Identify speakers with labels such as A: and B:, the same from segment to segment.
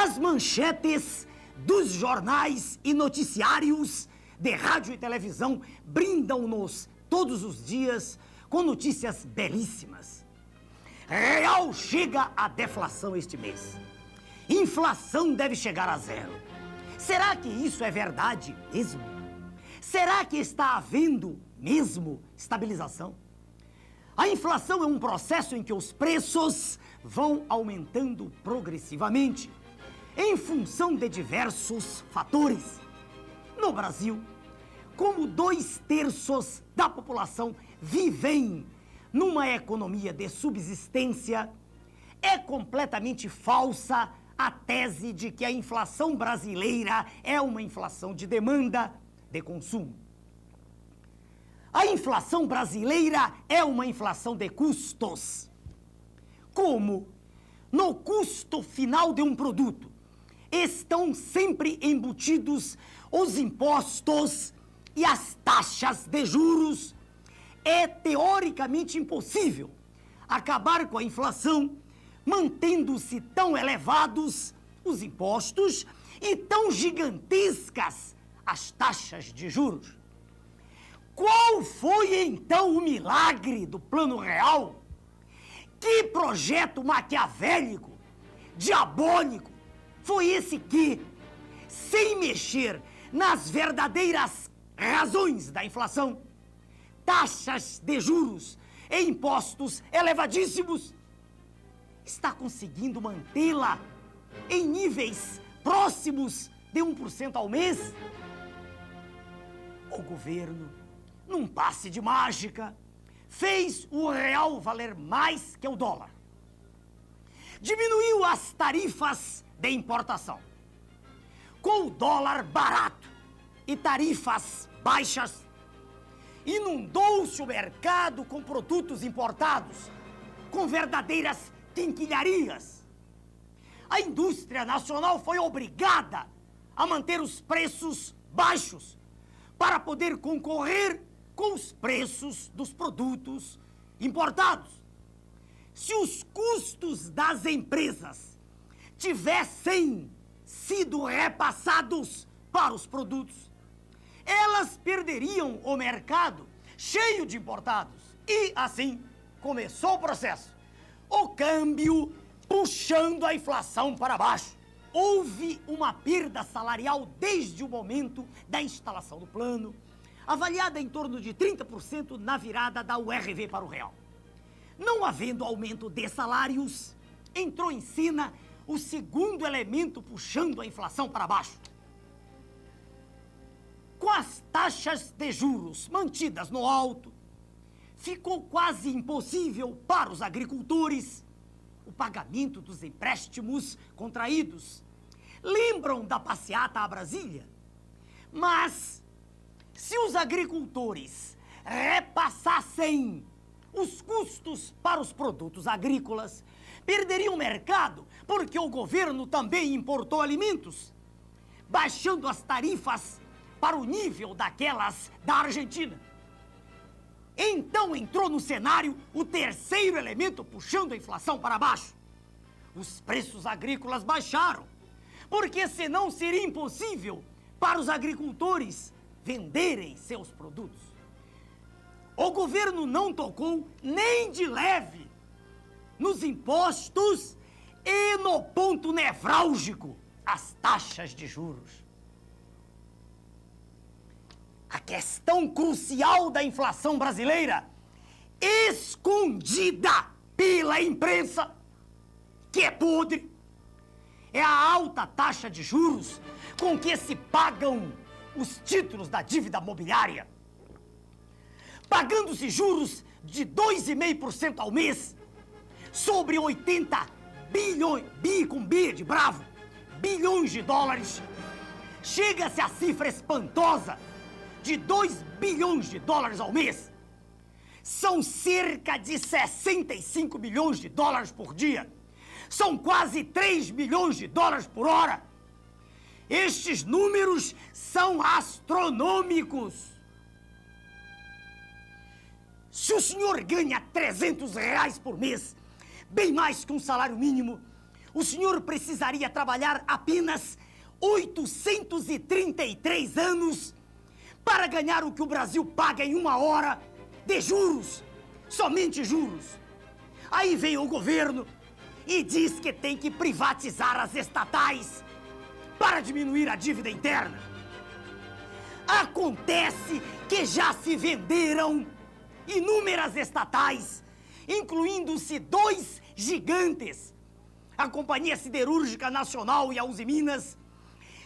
A: As manchetes dos jornais e noticiários de rádio e televisão brindam-nos todos os dias com notícias belíssimas. Real chega a deflação este mês. Inflação deve chegar a zero. Será que isso é verdade mesmo? Será que está havendo mesmo estabilização? A inflação é um processo em que os preços vão aumentando progressivamente em função de diversos fatores. No Brasil, como 2/3 da população vivem numa economia de subsistência, é completamente falsa a tese de que a inflação brasileira é uma inflação de demanda de consumo. A inflação brasileira é uma inflação de custos. Como no custo final de um produto estão sempre embutidos os impostos e as taxas de juros, é teoricamente impossível acabar com a inflação mantendo-se tão elevados os impostos e tão gigantescas as taxas de juros. Qual foi então o milagre do Plano Real? Que projeto maquiavélico, diabólico, foi esse que, sem mexer nas verdadeiras razões da inflação, taxas de juros e impostos elevadíssimos, está conseguindo mantê-la em níveis próximos de 1% ao mês? O governo, num passe de mágica, fez o real valer mais que o dólar. Diminuiu as tarifas de importação. Com o dólar barato e tarifas baixas, inundou-se o mercado com produtos importados, com verdadeiras quinquilharias. A indústria nacional foi obrigada a manter os preços baixos para poder concorrer com os preços dos produtos importados. Se os custos das empresas tivessem sido repassados para os produtos, elas perderiam o mercado cheio de importados. E assim começou o processo. O câmbio puxando a inflação para baixo. Houve uma perda salarial desde o momento da instalação do plano, avaliada em torno de 30% na virada da URV para o real. Não havendo aumento de salários, entrou em cena o segundo elemento puxando a inflação para baixo. Com as taxas de juros mantidas no alto, ficou quase impossível para os agricultores o pagamento dos empréstimos contraídos. Lembram da passeata a Brasília? Mas, se os agricultores repassassem os custos para os produtos agrícolas, perderiam o mercado, porque o governo também importou alimentos, baixando as tarifas para o nível daquelas da Argentina. Então entrou no cenário o terceiro elemento puxando a inflação para baixo. Os preços agrícolas baixaram, porque senão seria impossível para os agricultores venderem seus produtos. O governo não tocou nem de leve nos impostos e no ponto nevrálgico, as taxas de juros. A questão crucial da inflação brasileira, escondida pela imprensa, que é podre, é a alta taxa de juros com que se pagam os títulos da dívida mobiliária. Pagando-se juros de 2,5% ao mês sobre 80 bilhões, com B de bravo, bilhões de dólares, chega-se à cifra espantosa de 2 bilhões de dólares ao mês. São cerca de 65 milhões de dólares por dia. São quase 3 milhões de dólares por hora. Estes números são astronômicos. Se o senhor ganha R$300 por mês, bem mais que um salário mínimo, o senhor precisaria trabalhar apenas 833 anos para ganhar o que o Brasil paga em 1 hora de juros, somente juros. Aí vem o governo e diz que tem que privatizar as estatais para diminuir a dívida interna. Acontece que já se venderam inúmeras estatais, incluindo-se 2 gigantes, a Companhia Siderúrgica Nacional e a Usiminas,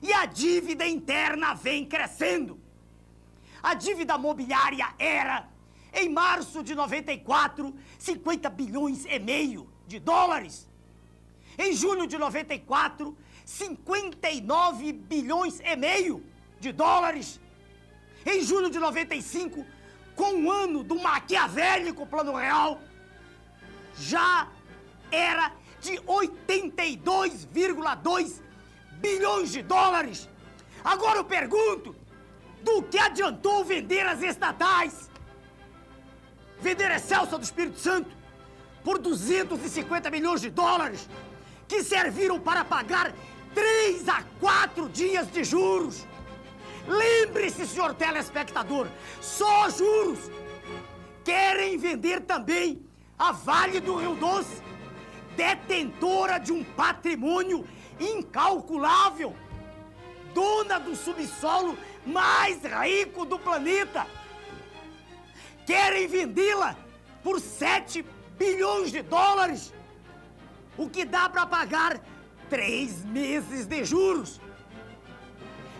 A: e a dívida interna vem crescendo. A dívida mobiliária era, em março de 94, 50 bilhões e meio de dólares. Em julho de 94, 59 bilhões e meio de dólares. Em julho de 95, com o ano do maquiavélico Plano Real, já era de 82,2 bilhões de dólares. Agora eu pergunto, do que adiantou vender as estatais? Vender a Celsa do Espírito Santo por 250 milhões de dólares, que serviram para pagar 3 a 4 dias de juros. Lembre-se, senhor telespectador, só juros. Querem vender também a Vale do Rio Doce, detentora de um patrimônio incalculável, dona do subsolo mais rico do planeta. Querem vendê-la por 7 bilhões de dólares, o que dá para pagar 3 meses de juros.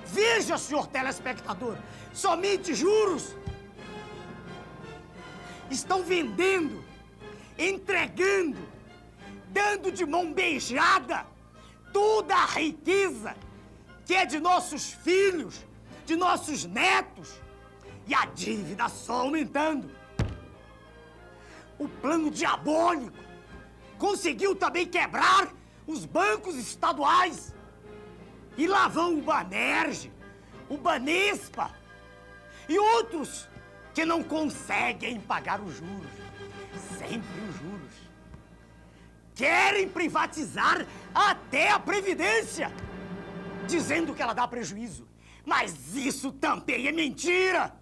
A: Veja, senhor telespectador, somente juros. Estão vendendo, entregando, dando de mão beijada toda a riqueza que é de nossos filhos, de nossos netos, e a dívida só aumentando. O plano diabólico conseguiu também quebrar os bancos estaduais. E lá vão o Banerj, o Banespa e outros que não conseguem pagar os juros. Sempre os juros. Querem privatizar até a Previdência, dizendo que ela dá prejuízo. Mas isso também é mentira.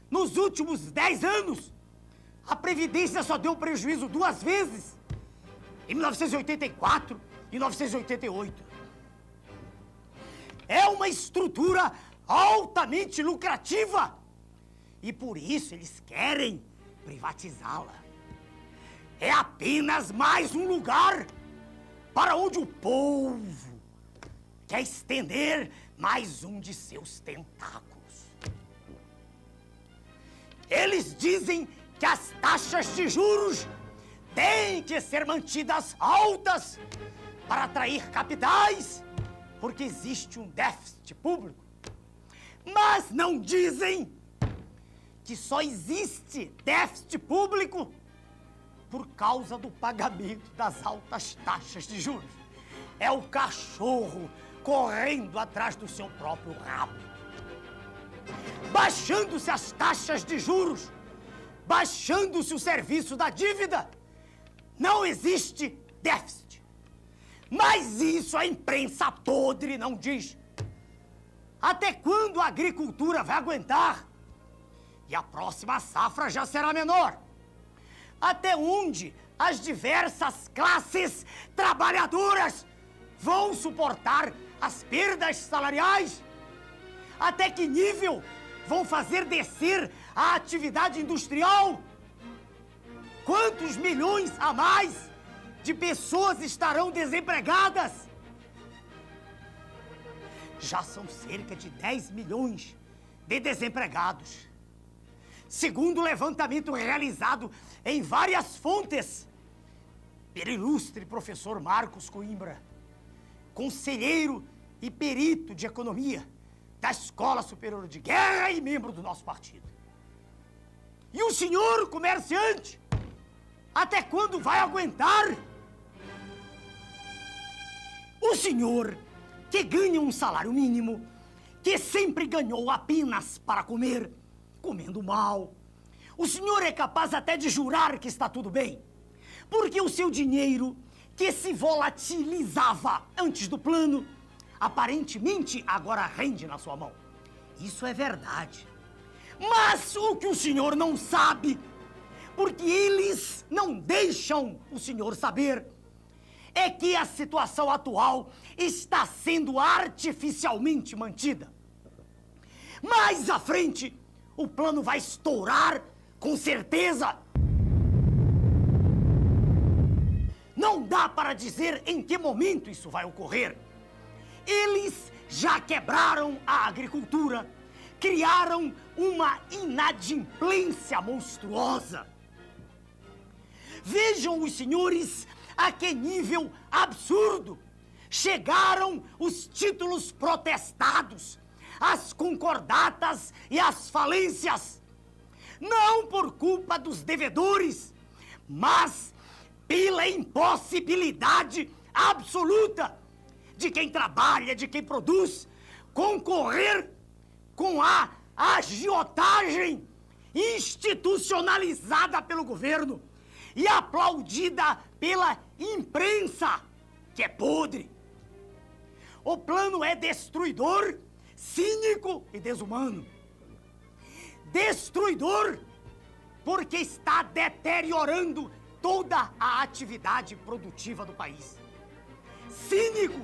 A: Nos últimos 10 anos, a Previdência só deu prejuízo 2 vezes. Em 1984 e 1988. É uma estrutura altamente lucrativa. E por isso eles querem privatizá-la. É apenas mais um lugar para onde o povo quer estender mais um de seus tentáculos. Eles dizem que as taxas de juros têm que ser mantidas altas para atrair capitais, porque existe um déficit público. Mas não dizem que só existe déficit público por causa do pagamento das altas taxas de juros. É o cachorro correndo atrás do seu próprio rabo. Baixando-se as taxas de juros, baixando-se o serviço da dívida, não existe déficit. Mas isso a imprensa podre não diz. Até quando a agricultura vai aguentar? E a próxima safra já será menor. Até onde as diversas classes trabalhadoras vão suportar as perdas salariais? Até que nível vão fazer descer a atividade industrial? Quantos milhões a mais de pessoas estarão desempregadas? Já são cerca de 10 milhões de desempregados. Segundo o levantamento realizado em várias fontes pelo ilustre professor Marcos Coimbra, conselheiro e perito de economia da Escola Superior de Guerra e membro do nosso partido. E o senhor comerciante, até quando vai aguentar? O senhor que ganha um salário mínimo, que sempre ganhou apenas para comer, comendo mal. O senhor é capaz até de jurar que está tudo bem, porque o seu dinheiro que se volatilizava antes do plano, aparentemente agora rende na sua mão. Isso é verdade. Mas o que o senhor não sabe, porque eles não deixam o senhor saber, é que a situação atual está sendo artificialmente mantida. Mais à frente, o plano vai estourar com certeza. Não dá para dizer em que momento isso vai ocorrer. Eles já quebraram a agricultura, criaram uma inadimplência monstruosa. Vejam os senhores a que nível absurdo chegaram os títulos protestados, as concordatas e as falências. Não por culpa dos devedores, mas pela impossibilidade absoluta de quem trabalha, de quem produz, concorrer com a agiotagem institucionalizada pelo governo e aplaudida pela imprensa, que é podre. O plano é destruidor, cínico e desumano. Destruidor porque está deteriorando toda a atividade produtiva do país. Cínico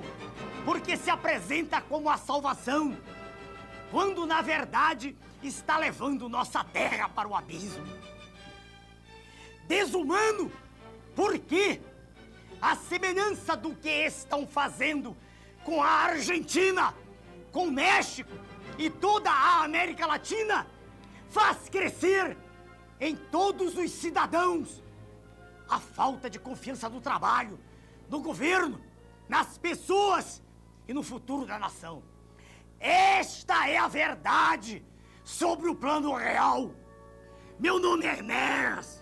A: porque se apresenta como a salvação, quando na verdade está levando nossa terra para o abismo. Desumano porque, à semelhança do que estão fazendo com a Argentina, com o México e toda a América Latina, faz crescer em todos os cidadãos a falta de confiança no trabalho, no governo, nas pessoas e no futuro da nação. Esta é a verdade sobre o plano real. Meu nome é Ernest.